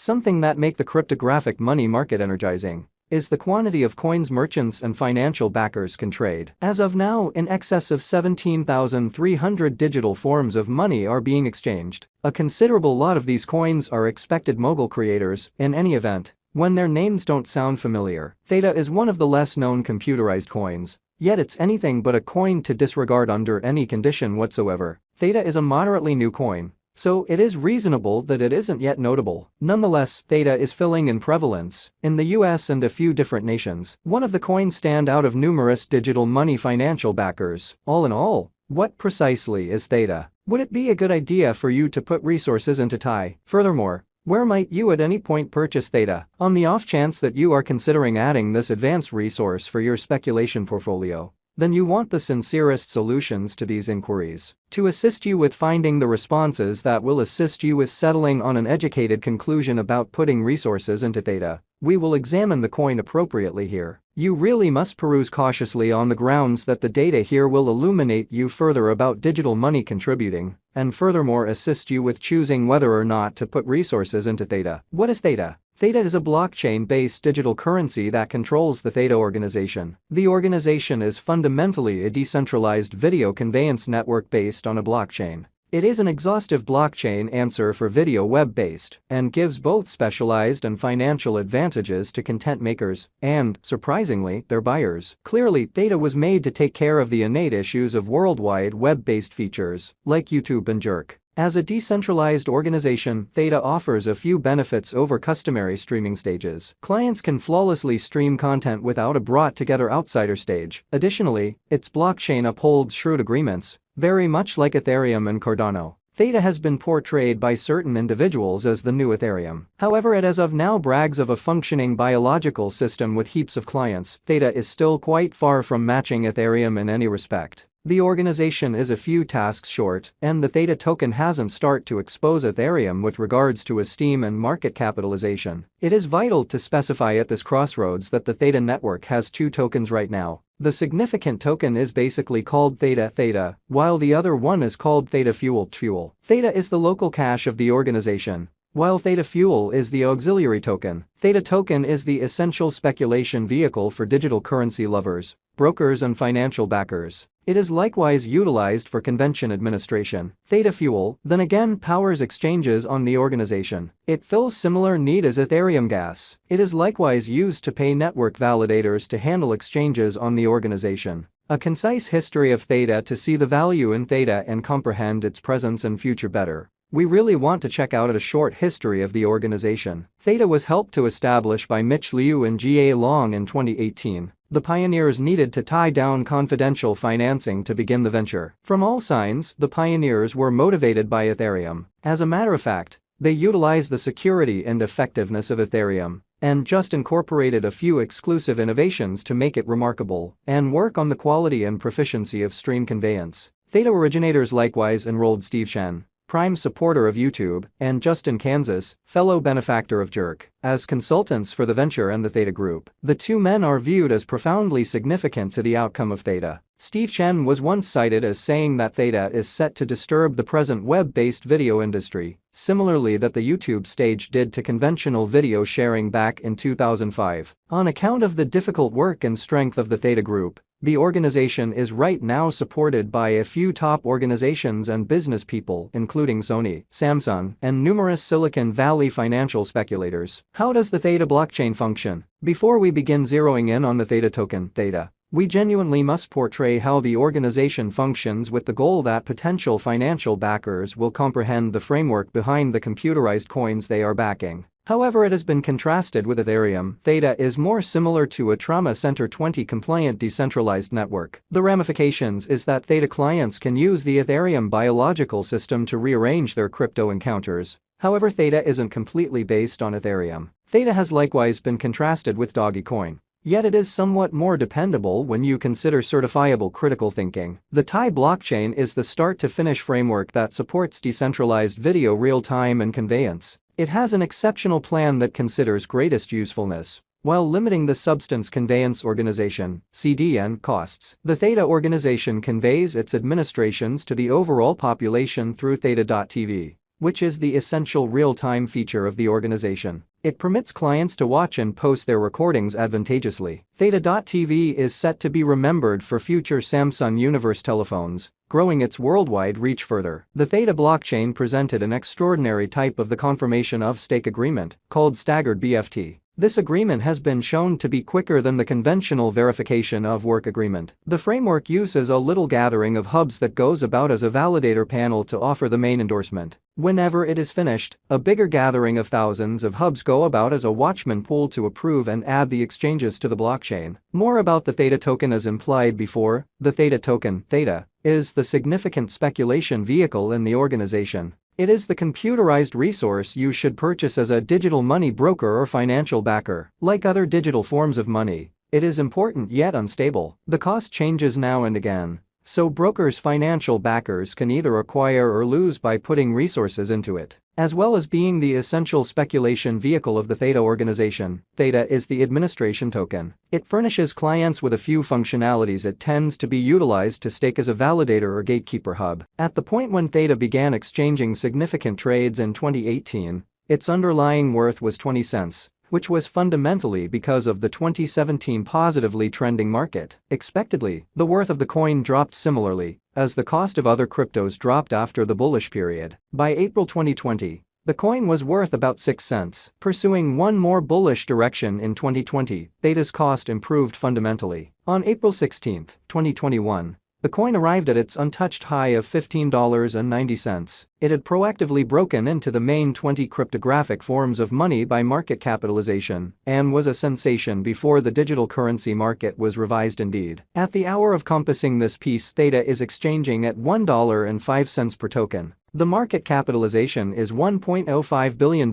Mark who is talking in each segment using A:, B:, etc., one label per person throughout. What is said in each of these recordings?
A: Something that make the cryptographic money market energizing is the quantity of coins merchants and financial backers can trade. As of now, in excess of 17,300 digital forms of money are being exchanged. A considerable lot of these coins are expected mogul creators. In any event, when their names don't sound familiar, Theta is one of the less known computerized coins, yet it's anything but a coin to disregard under any condition whatsoever. Theta is a moderately new coin, so it is reasonable that it isn't yet notable. Nonetheless, Theta is filling in prevalence in the US and a few different nations. One of the coins stand out of numerous digital money financial backers. All in all, what precisely is Theta? Would it be a good idea for you to put resources into TI? Furthermore, where might you at any point purchase Theta? On the off chance that you are considering adding this advanced resource for your speculation portfolio, then you want the sincerest solutions to these inquiries. To assist you with finding the responses that will assist you with settling on an educated conclusion about putting resources into Theta, we will examine the coin appropriately here. You really must peruse cautiously on the grounds that the data here will illuminate you further about digital money contributing, and furthermore assist you with choosing whether or not to put resources into Theta. What is Theta? Theta is a blockchain-based digital currency that controls the Theta organization. The organization is fundamentally a decentralized video conveyance network based on a blockchain. It is an exhaustive blockchain answer for video web-based and gives both specialized and financial advantages to content makers and, surprisingly, their buyers. Clearly, Theta was made to take care of the innate issues of worldwide web-based features like YouTube and Jerk. As a decentralized organization, Theta offers a few benefits over customary streaming stages. Clients can flawlessly stream content without a brought-together outsider stage. Additionally, its blockchain upholds shrewd agreements, very much like Ethereum and Cardano. Theta has been portrayed by certain individuals as the new Ethereum. However, it as of now brags of a functioning biological system with heaps of clients. Theta is still quite far from matching Ethereum in any respect. The organization is a few tasks short, and the Theta token hasn't started to expose Ethereum with regards to esteem and market capitalization. It is vital to specify at this crossroads that the Theta network has two tokens right now. The significant token is basically called Theta, while the other one is called tfuel. Theta is the local cash of the organization, while tfuel is the auxiliary token. Theta token is the essential speculation vehicle for digital currency lovers, brokers and financial backers. It is likewise utilized for convention administration. Tfuel, then again, powers exchanges on the organization. It fills similar need as Ethereum gas. It is likewise used to pay network validators to handle exchanges on the organization. A concise history of Theta to see the value in Theta and comprehend its presence and future better. We really want to check out a short history of the organization. Theta was helped to establish by Mitch Liu and Ga Long in 2018. The pioneers needed to tie down confidential financing to begin the venture. From all signs, the pioneers were motivated by Ethereum. As a matter of fact, they utilized the security and effectiveness of Ethereum and just incorporated a few exclusive innovations to make it remarkable and work on the quality and proficiency of stream conveyance. Theta originators likewise enrolled Steve Chen, prime supporter of YouTube, and Justin Kansas, fellow benefactor of Jerk, as consultants for the venture and the Theta Group. The two men are viewed as profoundly significant to the outcome of Theta. Steve Chen was once cited as saying that Theta is set to disturb the present web-based video industry, similarly that the YouTube stage did to conventional video sharing back in 2005. On account of the difficult work and strength of the Theta Group, the organization is right now supported by a few top organizations and business people including Sony, Samsung, and numerous Silicon Valley financial speculators. How does the Theta blockchain function? Before we begin zeroing in on the Theta token, Theta, we genuinely must portray how the organization functions with the goal that potential financial backers will comprehend the framework behind the computerized coins they are backing. However, it has been contrasted with Ethereum. Theta is more similar to a Trauma Center 20 compliant decentralized network. The ramifications is that Theta clients can use the Ethereum biological system to rearrange their crypto encounters. However, Theta isn't completely based on Ethereum. Theta has likewise been contrasted with Dogecoin. Yet it is somewhat more dependable when you consider certifiable critical thinking. The TI blockchain is the start-to-finish framework that supports decentralized video real-time and conveyance. It has an exceptional plan that considers greatest usefulness while limiting the substance conveyance organization (CDN) costs. The Theta organization conveys its administrations to the overall population through Theta.tv, which is the essential real-time feature of the organization. It permits clients to watch and post their recordings advantageously. Theta.tv is set to be remembered for future Samsung Universe telephones, growing its worldwide reach further. The Theta blockchain presented an extraordinary type of the confirmation of stake agreement, called staggered BFT. This agreement has been shown to be quicker than the conventional verification of work agreement. The framework uses a little gathering of hubs that goes about as a validator panel to offer the main endorsement. Whenever it is finished, a bigger gathering of thousands of hubs go about as a watchman pool to approve and add the exchanges to the blockchain. More about the Theta token as implied before. The Theta token, Theta, is the significant speculation vehicle in the organization. It is the computerized resource you should purchase as a digital money broker or financial backer. Like other digital forms of money, it is important yet unstable. The cost changes now and again, so brokers' financial backers can either acquire or lose by putting resources into it. As well as being the essential speculation vehicle of the Theta organization, Theta is the administration token. It furnishes clients with a few functionalities. It tends to be utilized to stake as a validator or gatekeeper hub. At the point when Theta began exchanging significant trades in 2018, its underlying worth was 20 cents, which was fundamentally because of the 2017 positively trending market. Expectedly, the worth of the coin dropped similarly, as the cost of other cryptos dropped after the bullish period. By April 2020, the coin was worth about 6 cents. Pursuing one more bullish direction in 2020, Theta's cost improved fundamentally. On April 16, 2021, the coin arrived at its untouched high of $15.90. It had proactively broken into the main 20 cryptographic forms of money by market capitalization and was a sensation before the digital currency market was revised indeed. At the hour of compassing this piece, Theta is exchanging at $1.05 per token. The market capitalization is $1.05 billion,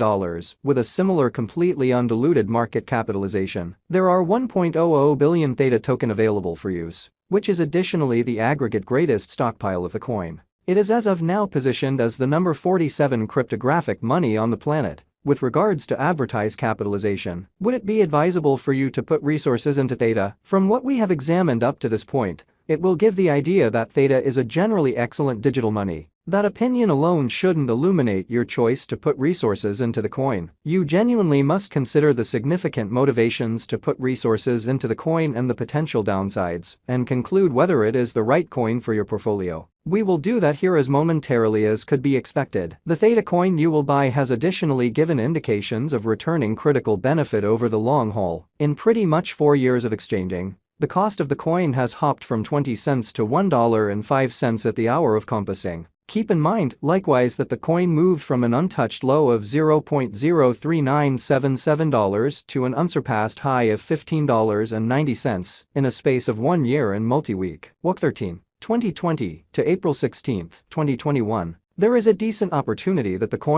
A: with a similar completely undiluted market capitalization. There are 1.00 billion Theta token available for use, which is additionally the aggregate greatest stockpile of the coin. It is as of now positioned as the number 47 cryptographic money on the planet. With regards to advertised capitalization, would it be advisable for you to put resources into Theta? From what we have examined up to this point, it will give the idea that Theta is a generally excellent digital money. That opinion alone shouldn't illuminate your choice to put resources into the coin. You genuinely must consider the significant motivations to put resources into the coin and the potential downsides, and conclude whether it is the right coin for your portfolio. We will do that here as momentarily as could be expected. The Theta coin you will buy has additionally given indications of returning critical benefit over the long haul. In pretty much 4 years of exchanging, the cost of the coin has hopped from 20 cents to $1.05 at the hour of compassing. Keep in mind, likewise, that the coin moved from an untouched low of $0.03977 to an unsurpassed high of $15.90 in a space of 1 year and multi-week. Week 13, 2020 to April 16, 2021. There is a decent opportunity that the coin